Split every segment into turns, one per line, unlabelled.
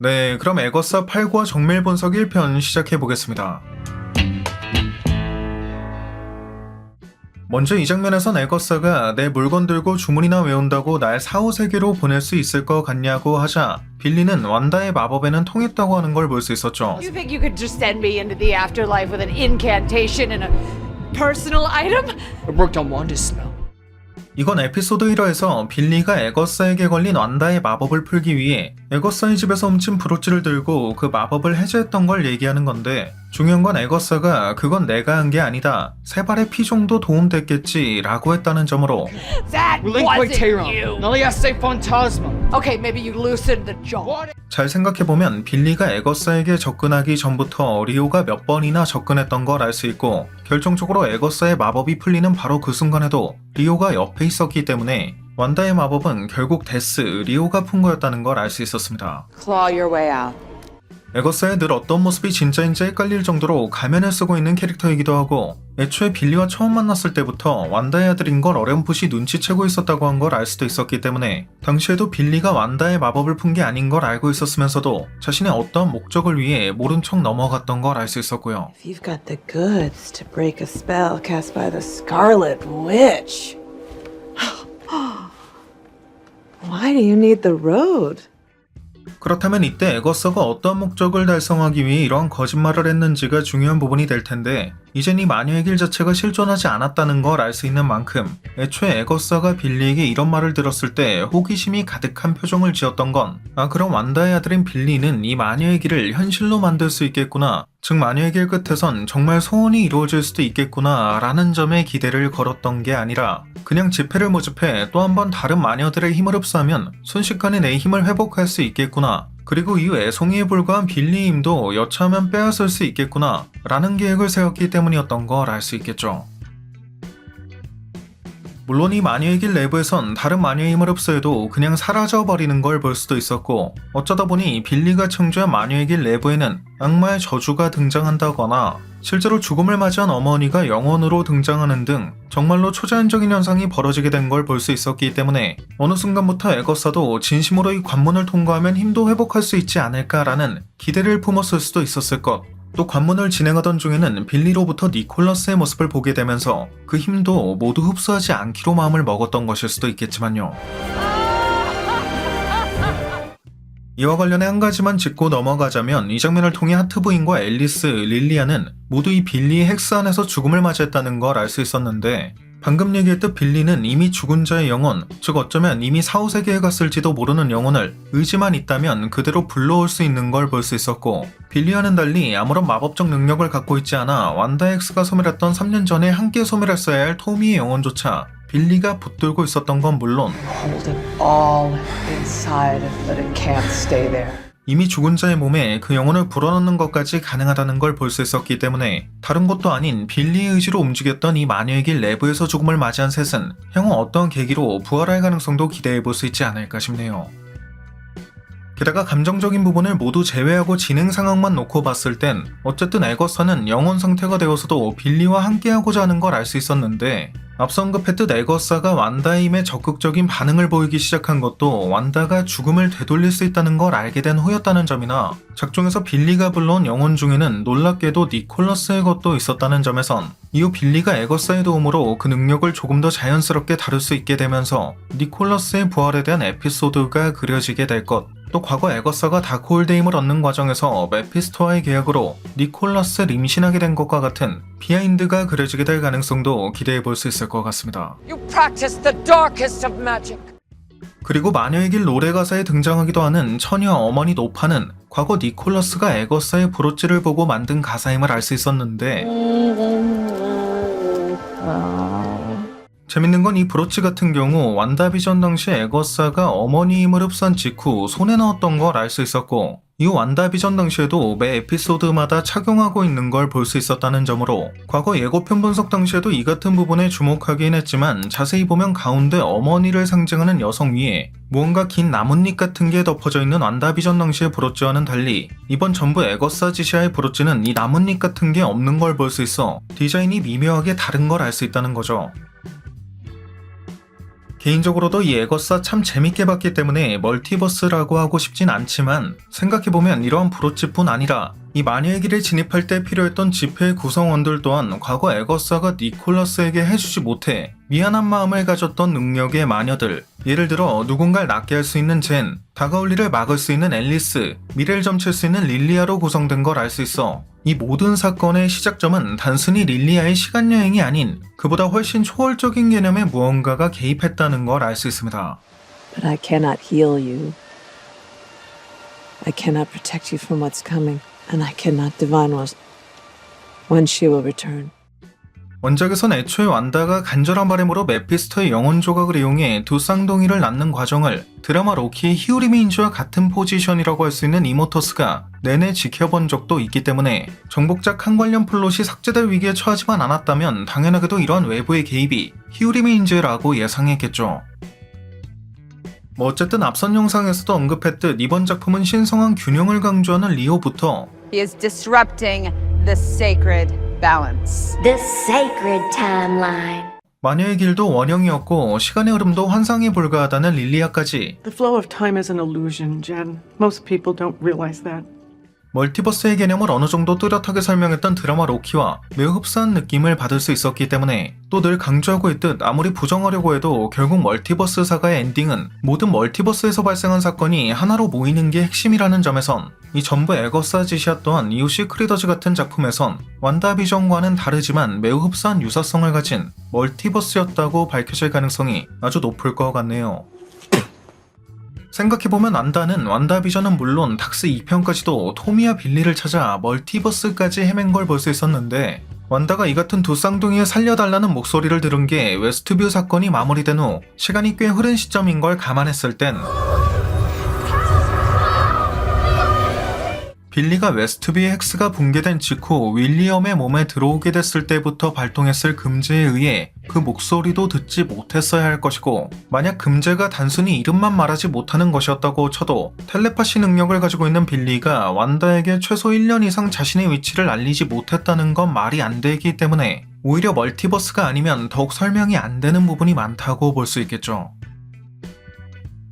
네, 그럼 에거사 8과 정밀 분석 1편 시작해보겠습니다. 먼저 이 장면에선 에거사가 내 물건 들고 주문이나 외운다고 날 4, 5세계로 보낼 수 있을 것 같냐고 하자 빌리는 완다의 마법에는 통했다고 하는 걸 볼 수 있었죠.
You think you could just send me into the afterlife with an incantation and a personal item?
It worked on Wanda's spell.
이건 에피소드 1화에서 빌리가 에거사에게 걸린 완다의 마법을 풀기 위해 에거사의 집에서 훔친 브로치를 들고 그 마법을 해제했던 걸 얘기하는 건데, 중요한 건 에거사가 그건 내가 한 게 아니다, 세 발의 피 정도 도움됐겠지 라고 했다는 점으로
That
We're linked by
wasn't
Tehran.
you.
Nalia say Phantasma.
Okay, maybe you loosened the jaw.
잘 생각해보면 빌리가 에거사에게 접근하기 전부터 리오가 몇 번이나 접근했던 걸 알 수 있고, 결정적으로 에거사의 마법이 풀리는 바로 그 순간에도 리오가 옆에 있었기 때문에 완다의 마법은 결국 데스, 리오가 푼 거였다는 걸 알 수 있었습니다.
Claw your way out.
에거사의 늘 어떤 모습이 진짜인지 헷갈릴 정도로 가면을 쓰고 있는 캐릭터이기도 하고, 애초에 빌리와 처음 만났을 때부터 완다의 아들인 걸 어렴풋이 눈치채고 있었다고 한 걸 알 수도 있었기 때문에 당시에도 빌리가 완다의 마법을 푼 게 아닌 걸 알고 있었으면서도 자신의 어떠한 목적을 위해 모른 척 넘어갔던 걸 알 수 있었고요.
If you've got the goods to break a spell cast by the Scarlet Witch, why do you need the road?
그렇다면 이때 에거서가 어떤 목적을 달성하기 위해 이러한 거짓말을 했는지가 중요한 부분이 될 텐데, 이젠 이 마녀의 길 자체가 실존하지 않았다는 걸 알 수 있는 만큼 애초에 에거서가 빌리에게 이런 말을 들었을 때 호기심이 가득한 표정을 지었던 건, 아 그럼 완다의 아들인 빌리는 이 마녀의 길을 현실로 만들 수 있겠구나, 즉 마녀의 길 끝에선 정말 소원이 이루어질 수도 있겠구나 라는 점에 기대를 걸었던 게 아니라, 그냥 지폐를 모집해 또 한 번 다른 마녀들의 힘을 흡수하면 순식간에 내 힘을 회복할 수 있겠구나, 그리고 이 애송이에 불과한 빌리의 힘도 여차하면 빼앗을 수 있겠구나 라는 계획을 세웠기 때문이었던 걸 알 수 있겠죠. 물론 이 마녀의 길 내부에선 다른 마녀의 힘을 흡수해도 그냥 사라져버리는 걸 볼 수도 있었고, 어쩌다 보니 빌리가 청주한 마녀의 길 내부에는 악마의 저주가 등장한다거나 실제로 죽음을 맞이한 어머니가 영혼으로 등장하는 등 정말로 초자연적인 현상이 벌어지게 된 걸 볼 수 있었기 때문에 어느 순간부터 에거사도 진심으로 이 관문을 통과하면 힘도 회복할 수 있지 않을까라는 기대를 품었을 수도 있었을 것. 또 관문을 진행하던 중에는 빌리로부터 니콜러스의 모습을 보게 되면서 그 힘도 모두 흡수하지 않기로 마음을 먹었던 것일 수도 있겠지만요. 이와 관련해 한 가지만 짚고 넘어가자면, 이 장면을 통해 하트 부인과 앨리스, 릴리아는 모두 이 빌리의 헥스 안에서 죽음을 맞이했다는 걸 알 수 있었는데, 방금 얘기했듯 빌리는 이미 죽은 자의 영혼, 즉 어쩌면 이미 4, 5세계에 갔을지도 모르는 영혼을 의지만 있다면 그대로 불러올 수 있는 걸 볼 수 있었고, 빌리와는 달리 아무런 마법적 능력을 갖고 있지 않아 완다 엑스가 소멸했던 3년 전에 함께 소멸했어야 할 토미의 영혼조차 빌리가 붙들고 있었던 건 물론
Hold it all inside, but it can't stay there.
이미 죽은 자의 몸에 그 영혼을 불어넣는 것까지 가능하다는 걸 볼 수 있었기 때문에 다른 것도 아닌 빌리의 의지로 움직였던 이 마녀의 길 내부에서 죽음을 맞이한 셋은 향후 어떤 계기로 부활할 가능성도 기대해볼 수 있지 않을까 싶네요. 게다가 감정적인 부분을 모두 제외하고 진행 상황만 놓고 봤을 땐 어쨌든 에거사는 영혼 상태가 되어서도 빌리와 함께하고자 하는 걸 알 수 있었는데, 앞서 언급했듯 에거사가 완다의 힘에 적극적인 반응을 보이기 시작한 것도 완다가 죽음을 되돌릴 수 있다는 걸 알게 된 후였다는 점이나, 작중에서 빌리가 불러온 영혼 중에는 놀랍게도 니콜러스의 것도 있었다는 점에선 이후 빌리가 에거사의 도움으로 그 능력을 조금 더 자연스럽게 다룰 수 있게 되면서 니콜러스의 부활에 대한 에피소드가 그려지게 될 것, 또 과거 에거사가 다크홀드의 힘을 얻는 과정에서 메피스토와의 계약으로 니콜러스를 임신하게 된 것과 같은 비하인드가 그려지게 될 가능성도 기대해볼 수 있을 것 같습니다.
You practice the darkest of magic.
그리고 마녀의 길 노래 가사에 등장하기도 하는 처녀 어머니 노파는 과거 니콜러스가 에거사의 브로치를 보고 만든 가사임을 알 수 있었는데, 재밌는 건 이 브로치 같은 경우 완다비전 당시 에거사가 어머니 힘을 흡수한 직후 손에 넣었던 걸 알 수 있었고, 이후 완다비전 당시에도 매 에피소드마다 착용하고 있는 걸 볼 수 있었다는 점으로 과거 예고편 분석 당시에도 이 같은 부분에 주목하긴 했지만, 자세히 보면 가운데 어머니를 상징하는 여성 위에 무언가 긴 나뭇잎 같은 게 덮어져 있는 완다비전 당시의 브로치와는 달리 이번 전부 에거사 지시아의 브로치는 이 나뭇잎 같은 게 없는 걸 볼 수 있어 디자인이 미묘하게 다른 걸 알 수 있다는 거죠. 개인적으로도 이 에거사 참 재밌게 봤기 때문에 멀티버스라고 하고 싶진 않지만 생각해보면 이러한 브로치뿐 아니라 이 마녀의 길에 진입할 때 필요했던 집회의 구성원들 또한 과거 에거사가 니콜라스에게 해주지 못해 미안한 마음을 가졌던 능력의 마녀들, 예를 들어 누군가를 낫게 할 수 있는 젠, 다가올 일을 막을 수 있는 앨리스, 미래를 점칠 수 있는 릴리아로 구성된 걸 알 수 있어. 이 모든 사건의 시작점은 단순히 릴리아의 시간여행이 아닌 그보다 훨씬 초월적인 개념의 무언가가 개입했다는 걸 알 수 있습니다.
But I cannot heal you. I cannot protect you from what's coming. And I cannot divine when she will return.
원작에선 애초에 완다가 간절한 바람으로 메피스토의 영혼 조각을 이용해 두 쌍둥이를 낳는 과정을 드라마 로키의 히오리미인즈와 같은 포지션이라고 할 수 있는 이모터스가 내내 지켜본 적도 있기 때문에 정복작 한 관련 플롯이 삭제될 위기에 처하지만 않았다면 당연하게도 이러한 외부의 개입이 히오리미인즈라고 예상했겠죠. 어쨌든 앞선 영상에서도 언급했듯 이번 작품은 신성한 균형을 강조하는 리오부터
He is disrupting the sacred balance.
The sacred timeline.
마녀의 길도 원형이었고 시간의 흐름도 환상에 불과하다는 릴리아까지
The flow of time is an illusion, Jen. Most people don't realize that.
멀티버스의 개념을 어느 정도 뚜렷하게 설명했던 드라마 로키와 매우 흡사한 느낌을 받을 수 있었기 때문에 또 늘 강조하고 있듯 아무리 부정하려고 해도 결국 멀티버스 사가의 엔딩은 모든 멀티버스에서 발생한 사건이 하나로 모이는 게 핵심이라는 점에선 이 전부 에거사 짓이야 또한 이후 시크릿어즈 같은 작품에선 완다비전과는 다르지만 매우 흡사한 유사성을 가진 멀티버스였다고 밝혀질 가능성이 아주 높을 것 같네요. 생각해보면 완다는 완다비전은 물론 닥스 2편까지도 토미와 빌리를 찾아 멀티버스까지 헤맨 걸 볼 수 있었는데 완다가 이 같은 두 쌍둥이에 살려달라는 목소리를 들은 게 웨스트뷰 사건이 마무리된 후 시간이 꽤 흐른 시점인 걸 감안했을 땐 빌리가 웨스트뷰의 헥스가 붕괴된 직후 윌리엄의 몸에 들어오게 됐을 때부터 발동했을 금제에 의해 그 목소리도 듣지 못했어야 할 것이고 만약 금제가 단순히 이름만 말하지 못하는 것이었다고 쳐도 텔레파시 능력을 가지고 있는 빌리가 완다에게 최소 1년 이상 자신의 위치를 알리지 못했다는 건 말이 안 되기 때문에 오히려 멀티버스가 아니면 더욱 설명이 안 되는 부분이 많다고 볼 수 있겠죠.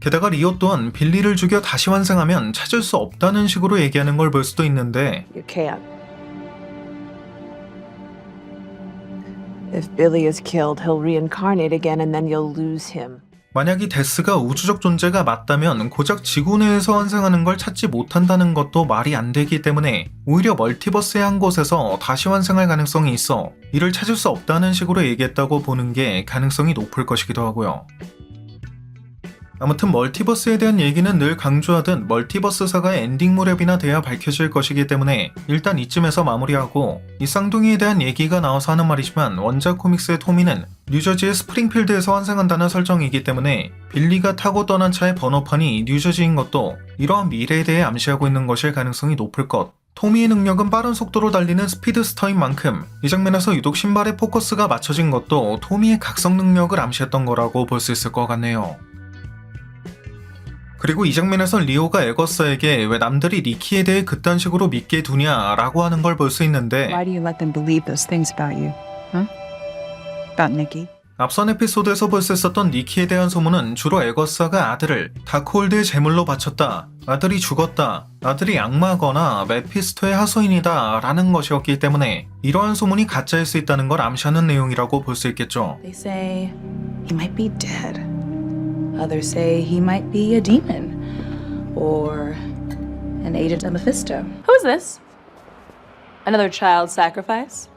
게다가 리오 또한 빌리를 죽여 다시 환생하면 찾을 수 없다는 식으로 얘기하는 걸 볼 수도 있는데
You can't. If Billy is killed, he'll reincarnate again and then you'll lose him.
만약 이 데스가 우주적 존재가 맞다면 고작 지구 내에서 환생하는 걸 찾지 못한다는 것도 말이 안 되기 때문에 오히려 멀티버스의 한 곳에서 다시 환생할 가능성이 있어 이를 찾을 수 없다는 식으로 얘기했다고 보는 게 가능성이 높을 것이기도 하고요. 아무튼 멀티버스에 대한 얘기는 늘 강조하듯 멀티버스 사가의 엔딩 무렵이나 돼야 밝혀질 것이기 때문에 일단 이쯤에서 마무리하고 이 쌍둥이에 대한 얘기가 나와서 하는 말이지만 원작 코믹스의 토미는 뉴저지의 스프링필드에서 환생한다는 설정이기 때문에 빌리가 타고 떠난 차의 번호판이 뉴저지인 것도 이러한 미래에 대해 암시하고 있는 것일 가능성이 높을 것. 토미의 능력은 빠른 속도로 달리는 스피드스터인 만큼 이 장면에서 유독 신발에 포커스가 맞춰진 것도 토미의 각성 능력을 암시했던 거라고 볼 수 있을 것 같네요. 그리고 이 장면에서 리오가 에거사에게 왜 남들이 니키에 대해 그딴 식으로 믿게 두냐라고 하는 걸 볼 수 있는데
Why do you let them believe those things about you? Huh? About Nikki?
앞선 에피소드에서 볼 수 있었던 니키에 대한 소문은 주로 에거사가 아들을 다크홀드의 제물로 바쳤다, 아들이 죽었다, 아들이 악마거나 메피스토의 하소인이다 라는 것이었기 때문에 이러한 소문이 가짜일 수 있다는 걸 암시하는 내용이라고 볼 수 있겠죠.
They say he might be dead. Others say he might be a demon. Or an agent of Mephisto.
Who is this? Another child sacrifice?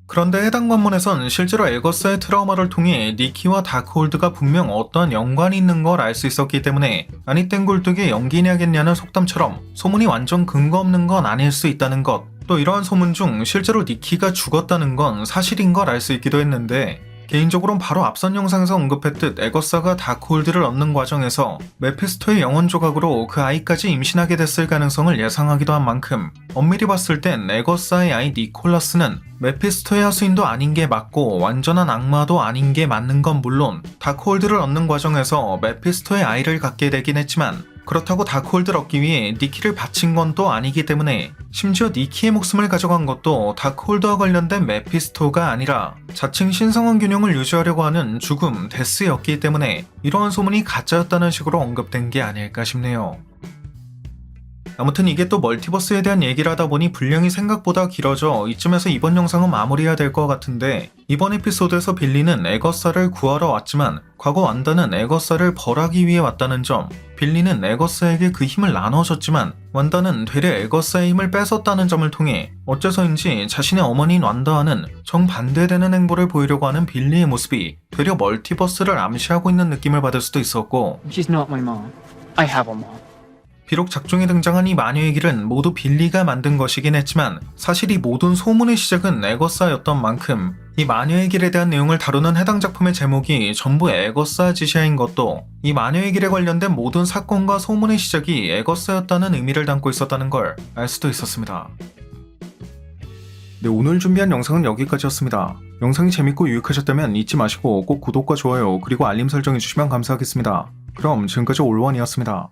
그런데 해당 관문에선 실제로 에거사의 트라우마를 통해 니키와 다크홀드가 분명 어떠한 연관이 있는 걸 알 수 있었기 때문에 아니 땡굴뚝의 연기냐겠냐는 속담처럼 소문이 완전 근거 없는 건 아닐 수 있다는 것, 또 이러한 소문 중 실제로 니키가 죽었다는 건 사실인 걸 알 수 있기도 했는데 개인적으로는 바로 앞선 영상에서 언급했듯 에거사가 다크홀드를 얻는 과정에서 메피스토의 영혼 조각으로 그 아이까지 임신하게 됐을 가능성을 예상하기도 한 만큼 엄밀히 봤을 땐 에거사의 아이 니콜라스는 메피스토의 하수인도 아닌 게 맞고 완전한 악마도 아닌 게 맞는 건 물론 다크홀드를 얻는 과정에서 메피스토의 아이를 갖게 되긴 했지만 그렇다고 다크홀드를 얻기 위해 니키를 바친 건 또 아니기 때문에 심지어 니키의 목숨을 가져간 것도 다크홀드와 관련된 메피스토가 아니라 자칭 신성한 균형을 유지하려고 하는 죽음 데스였기 때문에 이러한 소문이 가짜였다는 식으로 언급된 게 아닐까 싶네요. 아무튼 이게 또 멀티버스에 대한 얘기를 하다 보니 분량이 생각보다 길어져 이쯤에서 이번 영상은 마무리해야 될 것 같은데, 이번 에피소드에서 빌리는 에거사를 구하러 왔지만 과거 완다는 에거사를 벌하기 위해 왔다는 점, 빌리는 에거사에게 그 힘을 나눠줬지만 완다는 되려 에거사의 힘을 뺏었다는 점을 통해 어째서인지 자신의 어머니인 완다와는 정반대되는 행보를 보이려고 하는 빌리의 모습이 되려 멀티버스를 암시하고 있는 느낌을 받을 수도 있었고,
She's not my mom. I have a mom.
비록 작중에 등장한 이 마녀의 길은 모두 빌리가 만든 것이긴 했지만 사실 이 모든 소문의 시작은 에거사였던 만큼 이 마녀의 길에 대한 내용을 다루는 해당 작품의 제목이 전부 에거사 지시아인 것도 이 마녀의 길에 관련된 모든 사건과 소문의 시작이 에거사였다는 의미를 담고 있었다는 걸 알 수도 있었습니다. 네, 오늘 준비한 영상은 여기까지였습니다. 영상이 재밌고 유익하셨다면 잊지 마시고 꼭 구독과 좋아요 그리고 알림 설정해주시면 감사하겠습니다. 그럼 지금까지 올원이었습니다.